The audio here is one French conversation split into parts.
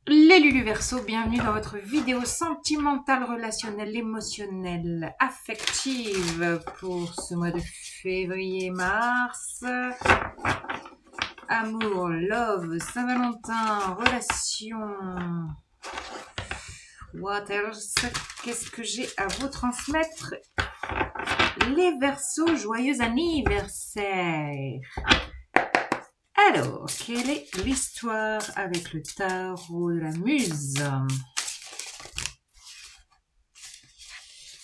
Les Lulu Verseau, bienvenue dans votre vidéo sentimentale, relationnelle, émotionnelle, affective pour ce mois de février-mars. Amour, love, Saint-Valentin, relation. What else? Qu'est-ce que j'ai à vous transmettre? Les Verseaux, joyeux anniversaire! Alors, quelle est l'histoire avec le tarot de la muse?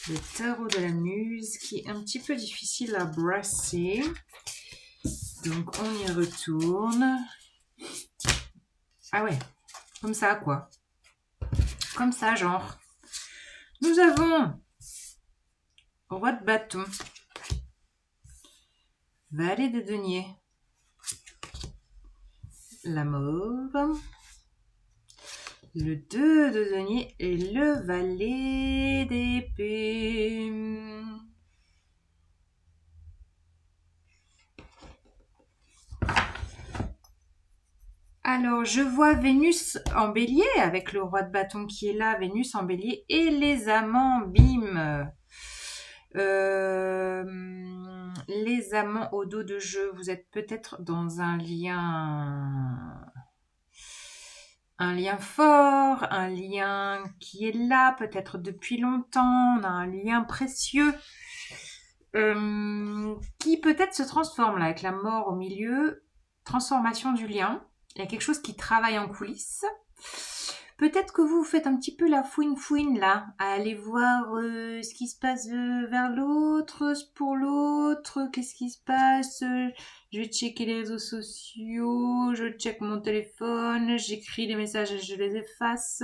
Le tarot de la muse qui est un petit peu difficile à brasser. Donc, on y retourne. Ah ouais, comme ça quoi. Comme ça, genre. Nous avons roi de bâton, valet de denier, la mauve, le 2 de denier et le valet d'épée. Alors, je vois Vénus en bélier avec le roi de bâton qui est là, Vénus en bélier et les amants, bim. Les amants au dos de jeu, vous êtes peut-être dans un lien fort, un lien qui est là peut-être depuis longtemps, on a un lien précieux qui peut-être se transforme là avec la mort au milieu, transformation du lien. Il y a quelque chose qui travaille en coulisses. Peut-être que vous faites un petit peu la fouine là, à aller voir ce qui se passe vers l'autre, pour l'autre, qu'est-ce qui se passe, je vais checker les réseaux sociaux, je check mon téléphone, j'écris les messages et je les efface.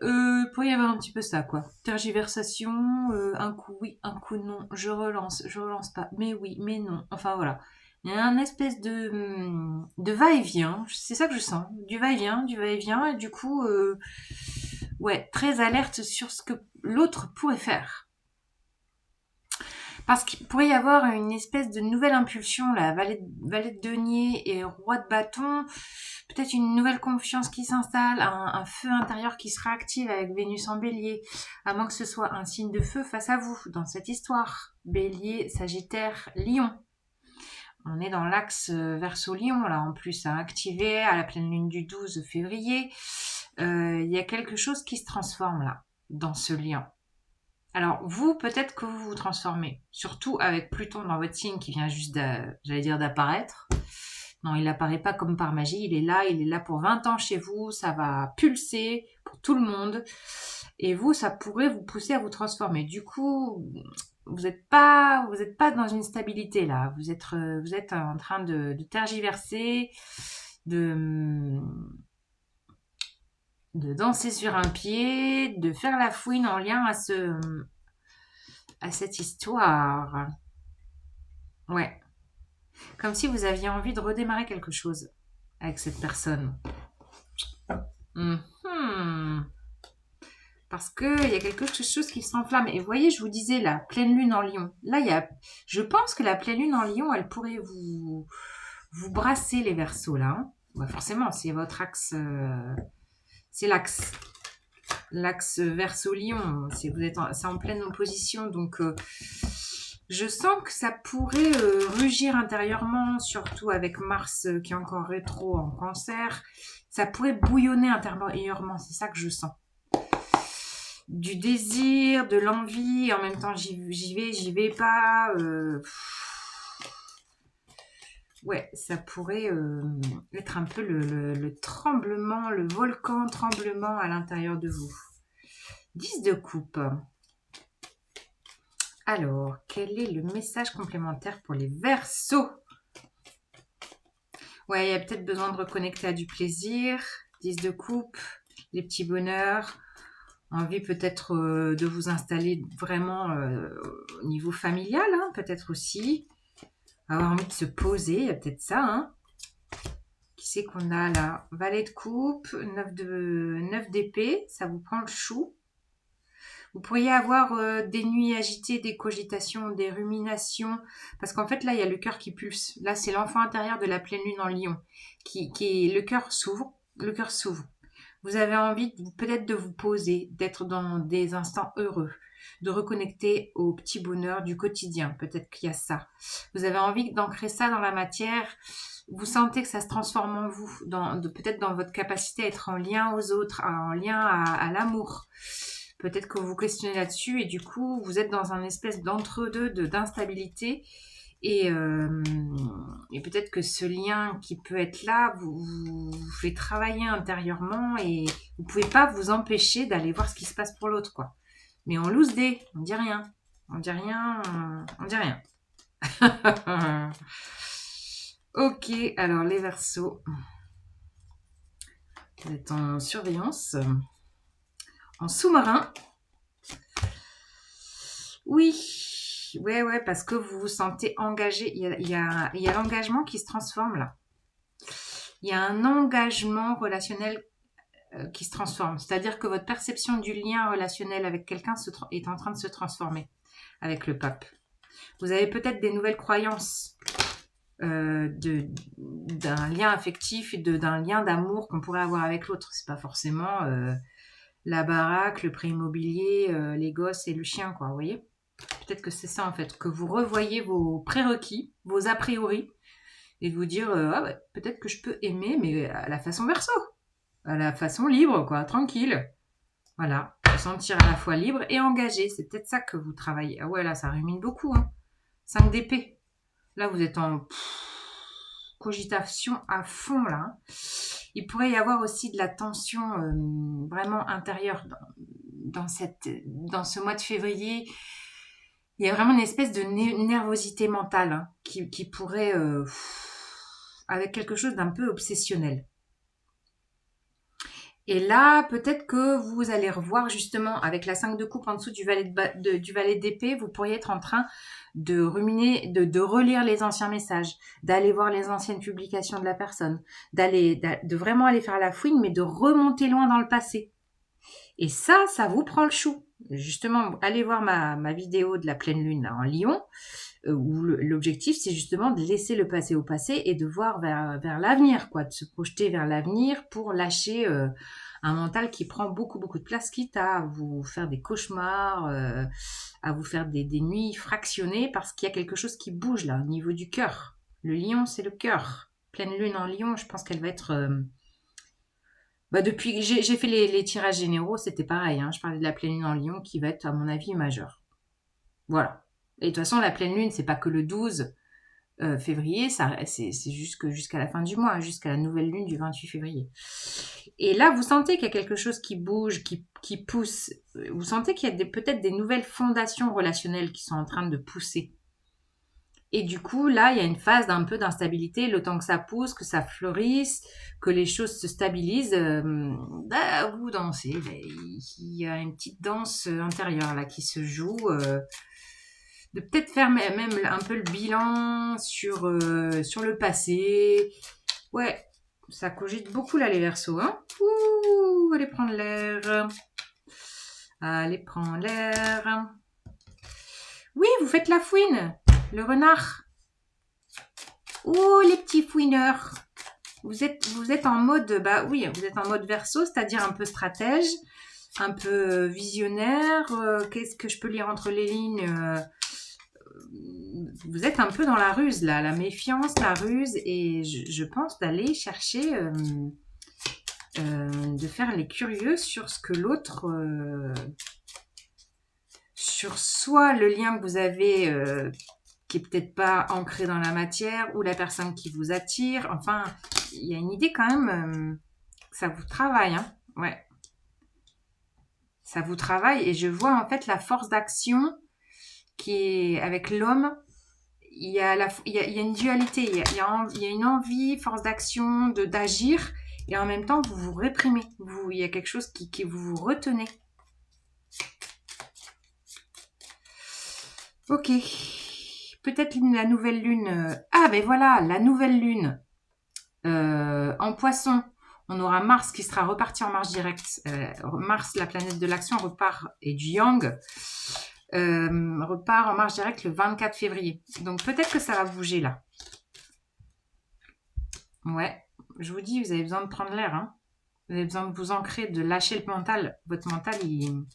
Pour y avoir un petit peu ça quoi. Tergiversation, un coup oui, un coup non, je relance pas, mais oui, mais non, enfin voilà. Il y a un espèce de va-et-vient, c'est ça que je sens, du va-et-vient, et du coup, ouais, très alerte sur ce que l'autre pourrait faire. Parce qu'il pourrait y avoir une espèce de nouvelle impulsion, là, valet de denier et roi de bâton, peut-être une nouvelle confiance qui s'installe, un feu intérieur qui se réactive avec Vénus en bélier, à moins que ce soit un signe de feu face à vous dans cette histoire. Bélier, Sagittaire, Lion. On est dans l'axe Verseau-Lion, là, en plus, à activer à la pleine lune du 12 février. Il y a quelque chose qui se transforme, là, dans ce lien. Alors, vous, peut-être que vous vous transformez, surtout avec Pluton dans votre signe qui vient juste, j'allais dire, d'apparaître. Non, il n'apparaît pas comme par magie, il est là pour 20 ans chez vous, ça va pulser pour tout le monde. Et vous, ça pourrait vous pousser à vous transformer. Du coup, vous n'êtes pas dans une stabilité là. Vous êtes en train de tergiverser, de, de danser sur un pied, de faire la fouine en lien à cette histoire. Ouais. Comme si vous aviez envie de redémarrer quelque chose avec cette personne. Parce qu'il y a quelque chose qui s'enflamme. Et vous voyez, je vous disais, la pleine lune en lion. Là, je pense que la pleine lune en lion, elle pourrait vous brasser les versos, là. Hein. Bah, forcément, c'est votre axe. C'est l'axe. L'axe verso-lion. C'est en pleine opposition. Donc, je sens que ça pourrait rugir intérieurement, surtout avec Mars qui est encore rétro en cancer. Ça pourrait bouillonner intérieurement. C'est ça que je sens. Du désir, de l'envie, en même temps j'y vais pas. Ouais, ça pourrait être un peu le tremblement, le volcan tremblement à l'intérieur de vous. 10 de coupe. Alors, quel est le message complémentaire pour les Verseaux? Ouais, il y a peut-être besoin de reconnecter à du plaisir. 10 de coupe, les petits bonheurs. Envie peut-être de vous installer vraiment au niveau familial, hein, peut-être aussi. Avoir envie de se poser, il y a peut-être ça. Hein. Qui c'est qu'on a là? Valet de coupe, 9 d'épée, ça vous prend le chou. Vous pourriez avoir des nuits agitées, des cogitations, des ruminations. Parce qu'en fait, là, il y a le cœur qui pulse. Là, c'est l'enfant intérieur de la pleine lune en lion. Le cœur s'ouvre. Le cœur s'ouvre. Vous avez envie peut-être de vous poser, d'être dans des instants heureux, de reconnecter au petit bonheur du quotidien. Peut-être qu'il y a ça. Vous avez envie d'ancrer ça dans la matière. Vous sentez que ça se transforme en vous, peut-être dans votre capacité à être en lien aux autres, en lien à l'amour. Peut-être que vous vous questionnez là-dessus et du coup, vous êtes dans un espèce d'entre-deux, d'instabilité. Et, euh, et peut-être que ce lien qui peut être là vous fait travailler intérieurement et vous pouvez pas vous empêcher d'aller voir ce qui se passe pour l'autre, quoi. Mais on loose des, on dit rien. On dit rien, on dit rien. Ok, alors les Verseaux. Vous êtes en surveillance. En sous-marin. Oui, ouais, parce que vous vous sentez engagé. Il y a l'engagement qui se transforme là. Il y a un engagement relationnel qui se transforme. C'est-à-dire que votre perception du lien relationnel avec quelqu'un est en train de se transformer avec le pape. Vous avez peut-être des nouvelles croyances d'un lien affectif et d'un lien d'amour qu'on pourrait avoir avec l'autre. C'est pas forcément la baraque, le prêt immobilier, les gosses et le chien, quoi, vous voyez. Peut-être que c'est ça, en fait, que vous revoyez vos prérequis, vos a priori, et de vous dire, ah ouais, peut-être que je peux aimer, mais à la façon Verseau, à la façon libre, quoi, tranquille. Voilà, se sentir à la fois libre et engagé, c'est peut-être ça que vous travaillez. Ah ouais, là, ça rumine beaucoup, hein. 5 d'épée. Là, vous êtes en cogitation à fond, là. Il pourrait y avoir aussi de la tension vraiment intérieure dans ce mois de février. Il y a vraiment une espèce de nervosité mentale hein, qui pourrait, avec quelque chose d'un peu obsessionnel. Et là, peut-être que vous allez revoir justement avec la 5 de coupe en dessous du valet d'épée, vous pourriez être en train de ruminer, de relire les anciens messages, d'aller voir les anciennes publications de la personne, de vraiment aller faire la fouine, mais de remonter loin dans le passé. Et ça vous prend le chou. Justement, allez voir ma vidéo de la pleine lune là, en Lion, où l'objectif, c'est justement de laisser le passé au passé et de voir vers l'avenir, quoi, de se projeter vers l'avenir pour lâcher un mental qui prend beaucoup, beaucoup de place, quitte à vous faire des cauchemars, à vous faire des nuits fractionnées, parce qu'il y a quelque chose qui bouge là, au niveau du cœur. Le lion, c'est le cœur. Pleine lune en lion, je pense qu'elle va être... depuis que j'ai fait les tirages généraux, c'était pareil. Hein, je parlais de la pleine lune en lion qui va être, à mon avis, majeure. Voilà. Et de toute façon, la pleine lune, c'est pas que le 12 février, c'est jusqu'à la fin du mois, jusqu'à la nouvelle lune du 28 février. Et là, vous sentez qu'il y a quelque chose qui bouge, qui pousse. Vous sentez qu'il y a peut-être des nouvelles fondations relationnelles qui sont en train de pousser. Et du coup, là, il y a une phase d'un peu d'instabilité, le temps que ça pousse, que ça fleurisse, que les choses se stabilisent. Vous dansez. Il y a une petite danse intérieure là qui se joue. De peut-être faire même un peu le bilan sur le passé. Ouais, ça cogite beaucoup là les Verseaux. Hein. Ouh, allez prendre l'air. Allez prendre l'air. Oui, vous faites la fouine. Le renard. Oh, les petits fouineurs. Vous êtes en mode, oui, vous êtes en mode Verseau, c'est-à-dire un peu stratège, un peu visionnaire. Qu'est-ce que je peux lire entre les lignes vous êtes un peu dans la ruse là, la méfiance, la ruse, et je pense d'aller chercher, de faire les curieux sur ce que l'autre, sur soit le lien que vous avez qui est peut-être pas ancré dans la matière, ou la personne qui vous attire. Enfin, il y a une idée quand même que ça vous travaille, hein. Ouais. Ça vous travaille, et je vois en fait la force d'action qui est avec l'homme. Il y a une dualité, il y a une envie, force d'action, d'agir, et en même temps vous vous réprimez. Il y a quelque chose qui vous retenez. Ok. Peut-être la nouvelle lune. Ben voilà, la nouvelle lune. En Poisson, on aura Mars qui sera reparti en marche directe. Mars, la planète de l'action, repart, et du Yang, repart en marche directe le 24 février. Donc peut-être que ça va bouger là. Ouais, je vous dis, vous avez besoin de prendre l'air. Hein. Vous avez besoin de vous ancrer, de lâcher le mental. Votre mental, il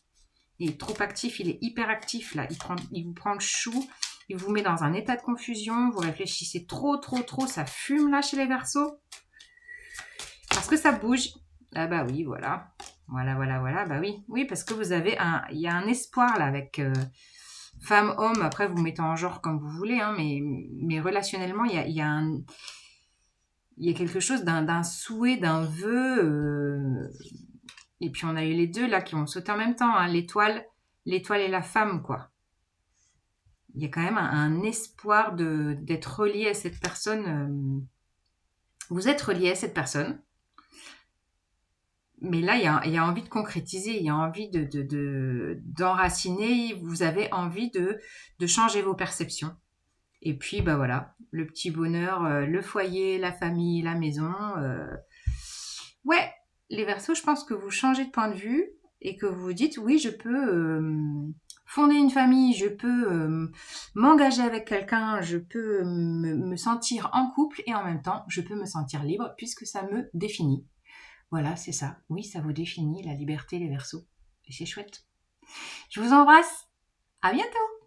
est trop actif, il est hyper actif là. Il vous prend le chou, il vous met dans un état de confusion. Vous réfléchissez trop, trop, trop. Ça fume là chez les Verseaux. Parce que ça bouge. Ah bah oui, voilà. Voilà, voilà, voilà. Bah oui, oui, parce que il y a un espoir là avec femme, homme. Après, vous mettez en genre comme vous voulez, hein, mais relationnellement, il y a quelque chose d'un souhait, d'un vœu. Et puis on a eu les deux là qui ont sauté en même temps, hein, l'étoile et la femme, quoi. Il y a quand même un espoir d'être relié à cette personne. Vous êtes relié à cette personne. Mais là, il y a envie de concrétiser, il y a envie d'enraciner, vous avez envie de changer vos perceptions. Et puis, bah voilà, le petit bonheur, le foyer, la famille, la maison. Ouais, les Verseaux, je pense que vous changez de point de vue et que vous vous dites, oui, je peux fonder une famille, je peux m'engager avec quelqu'un, je peux me sentir en couple et en même temps, je peux me sentir libre puisque ça me définit. Voilà, c'est ça. Oui, ça vous définit, la liberté, les Verseaux. Et c'est chouette. Je vous embrasse. À bientôt.